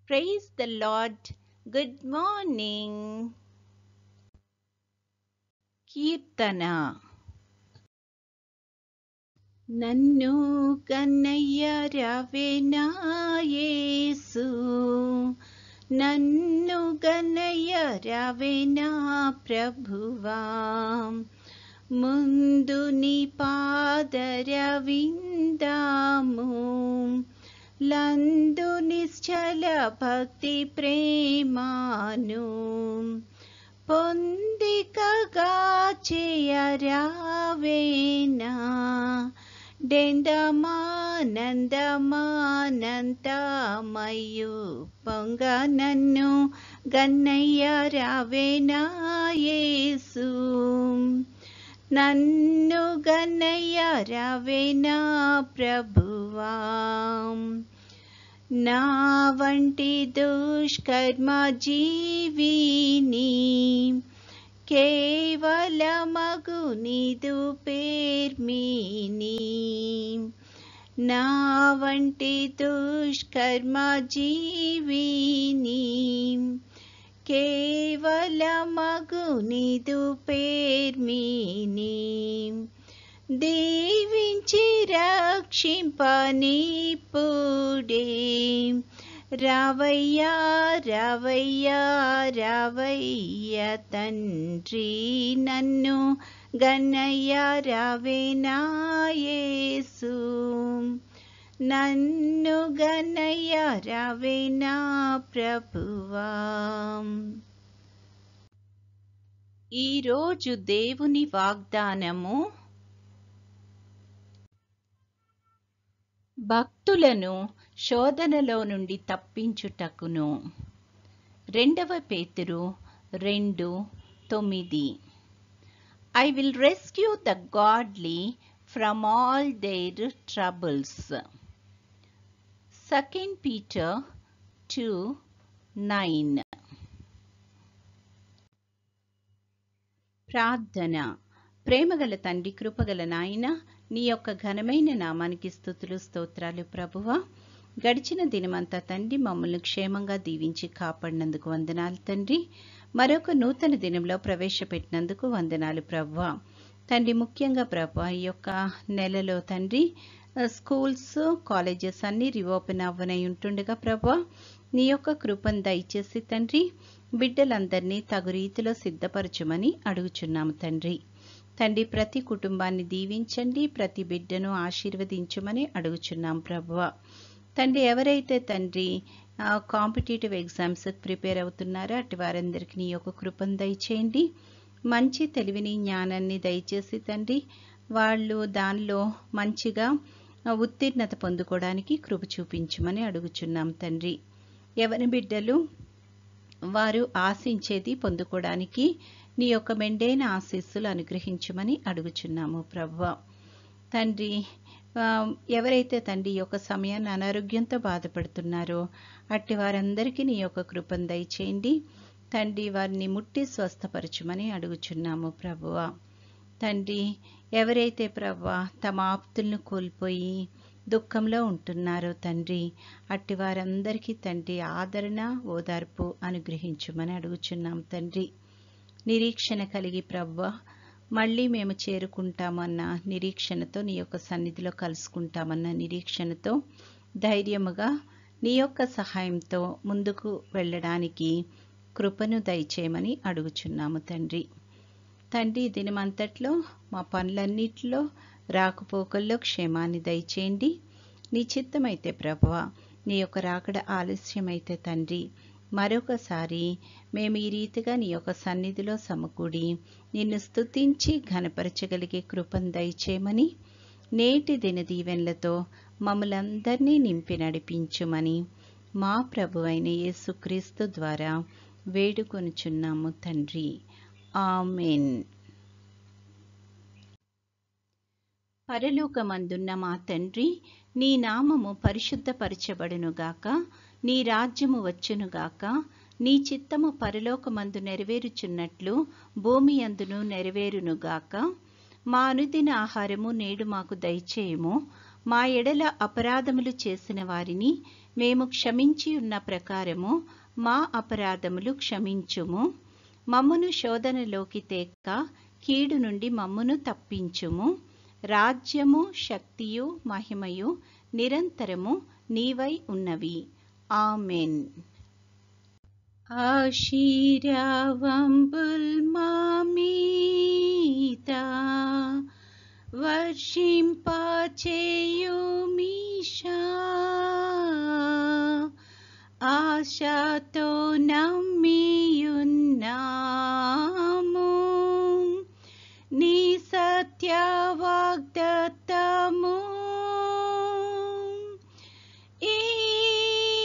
Praise the Lord. Good morning. కీర్తన. నన్ను కన్నయ్య రావేనా యేసు, నన్ను కన్నయ్య రావేనా ప్రభువా, ముందు నీ పాదరవిందాము, లందు నిశ్చల భక్తి ప్రేమాను పొందికగా చేయరావేనా, డెందమానందమానంతమయు పొంగ నన్ను గన్నయ్య రావేనా యేసు, నన్ను గన్నయ్య రావేనా ప్రభువా, నా వంటి దుష్కర్మ జీవిని కేవలమగు నీదు పేర్మిని, నా వంటి దుష్కర్మ జీవిని కేవలమగు నీదు పేర్మిని, దీవించి రక్షింపనిప్పుడే రావయ్యా రావయ్యా రావయ్య తండ్రి, నన్ను గన్నయ్య రావేనా యేసు, నన్ను గన్నయ్య రావేనా ప్రభువా. ఈరోజు దేవుని వాగ్దానము, భక్తులను శోధనలో నుండి తప్పించుటకును. 2 పేతురు 2:9. I will rescue the godly from all their troubles. 2 Peter 2:9. ప్రార్థన. ప్రేమగల తండ్రి, కృపగల నాయన, నీ యొక్క ఘనమైన నామానికి స్తుతులు స్తోత్రాలు ప్రభువా. గడిచిన దినమంతా తండ్రి మమ్మల్ని క్షేమంగా దీవించి కాపాడినందుకు వందనాలు తండ్రి. మరొక నూతన దినంలో ప్రవేశపెట్టినందుకు వందనాలు ప్రభువా. తండ్రి, ముఖ్యంగా ప్రభువా ఈ యొక్క నెలలో తండ్రి స్కూల్స్ కాలేజెస్ అన్నీ రీఓపెన్ అవ్వనై ఉంటుండగా ప్రభువా, నీ యొక్క కృపను దయచేసి తండ్రి బిడ్డలందరినీ తగు రీతిలో సిద్ధపరచుమని అడుగుచున్నాము తండ్రి. తండ్రి, ప్రతి కుటుంబాన్ని దీవించండి, ప్రతి బిడ్డను ఆశీర్వదించమని అడుగుచున్నాం ప్రభువా. తండ్రి, ఎవరైతే తండ్రి కాంపిటేటివ్ ఎగ్జామ్స్ ప్రిపేర్ అవుతున్నారో అటు వారందరికీ నీ యొక్క కృపను దయచేయండి, మంచి తెలివిని జ్ఞానాన్ని దయచేసి తండ్రి వాళ్ళు దానిలో మంచిగా ఉత్తీర్ణత పొందుకోవడానికి కృప చూపించమని అడుగుచున్నాం తండ్రి. ఎవరి బిడ్డలు వారు ఆశించేది పొందుకోవడానికి నీ యొక్క మెండైన ఆశీస్సులు అనుగ్రహించమని అడుగుచున్నాము ప్రభువా. తండ్రి, ఎవరైతే తండ్రి ఈ యొక్క సమయాన్ని అనారోగ్యంతో బాధపడుతున్నారో అట్టి వారందరికీ నీ యొక్క కృపను దయచేయండి తండ్రి, వారిని ముట్టి స్వస్థపరచుమని అడుగుచున్నాము ప్రభువా. తండ్రి, ఎవరైతే ప్రభువా తమ ఆప్తులను కోల్పోయి దుఃఖంలో ఉంటున్నారో తండ్రి, అట్టి వారందరికీ తండ్రి ఆదరణ ఓదార్పు అనుగ్రహించమని అడుగుచున్నాం తండ్రి. నిరీక్షణ కలిగి ప్రభువా మళ్ళీ మేము చేరుకుంటామన్న నిరీక్షణతో, నీ యొక్క సన్నిధిలో కలుసుకుంటామన్న నిరీక్షణతో ధైర్యముగా నీ యొక్క సహాయంతో ముందుకు వెళ్ళడానికి కృపను దయచేయమని అడుగుచున్నాము తండ్రి. తండ్రి, దినమంతట్లో మా పనులన్నిటిలో రాకపోకల్లో క్షేమాన్ని దయచేయండి. నీ చిత్తమైతే ప్రభువా నీ యొక్క రాకడ ఆలస్యమైతే తండ్రి మరొకసారి మేము ఈ రీతిగా నీ యొక్క సన్నిధిలో సమకూడి నిన్ను స్తుతించి ఘనపరచగలిగే కృపను దయచేయమని, నేటి దిన దీవెనలతో మమ్మలందరినీ నింపి నడిపించుమని మా ప్రభువైన యేసుక్రీస్తు ద్వారా వేడుకొనుచున్నాము తండ్రి. ఆమెన్. పరలోకమందున్న మా తండ్రి, నీ నామము పరిశుద్ధపరచబడునుగాక, నీ రాజ్యము వచ్చునుగాక, నీ చిత్తము పరలోకమందు నెరవేరుచున్నట్లు భూమి అందును నెరవేరునుగాక. మా అనుదిన ఆహారము నేడు మాకు దయచేయము, మా ఎడల అపరాధములు చేసిన వారిని మేము క్షమించి ఉన్న ప్రకారము మా అపరాధములు క్షమించుము. మమ్మును శోధనలోకి తేక కీడు నుండి మమ్మును తప్పించుము. రాజ్యము, శక్తియు, మహిమయు నిరంతరము నీవై ఉన్నవి. ఆమెన్. ఆశీర్వాదంబుల్ మా మీద వర్షింపచేయుమీశా, ఆశతో నమ్మియున్నాము నీ సత్య వాగ్దత్తము. ఈ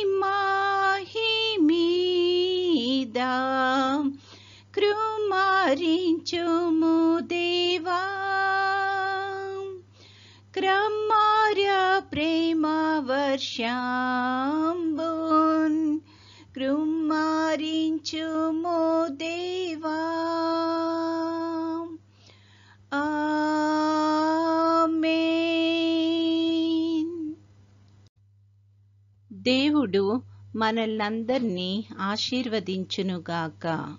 మాహిమీద కృమారించుము దేవా, క్రమార్య ప్రేమ వర్షంబున్ కృమారించుము దేవా. ఆమేన్. దేవుడు మనల్నందరినీ ఆశీర్వదించునుగాక.